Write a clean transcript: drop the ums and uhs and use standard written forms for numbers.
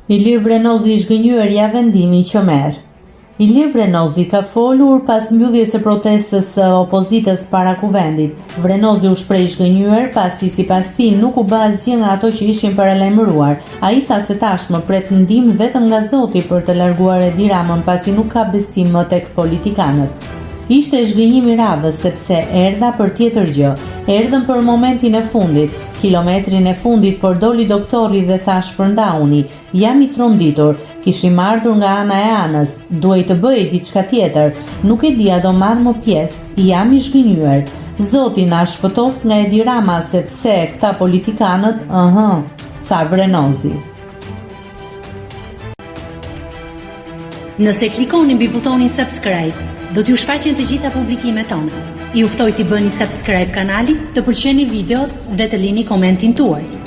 Ilir Vrenozi i zhgënjur ja vendimi që merr. Ilir Vrenozi ka folur pas mbylljes së protestës së opozitës para kuvendit. Vrenozi u shpreh i zhgënjur pasi sipas tij nuk u bë asgjë nga ato që ishin paralajmëruar. Ai tha se tashmë pret ndihmë vetëm nga Zoti për të larguar Edi Ramën pasi nuk ka besim më tek politikanët. Ishte zhgënjim i radhës sepse erdha për tjetër gjë. Erdhën për momentin e fundit, kilometrin e fundit, por doli doktori dhe tha shpërndauni, jam i tromditur, kishim ardhur nga ana e anës, duhej të bëj diçka tjetër, nuk e dia do marr më pjesë, jam i zhgënjur. Zoti na shpëtoft nga Edi Rama sepse këta politikanët, tha Vrenozi. Nëse klikoni mbi butonin subscribe, do t'ju shfaqen të gjitha publikimet tona. Ju ftoj t'i bëni subscribe kanalit, të pëlqeni videot dhe të lini komentin tuaj.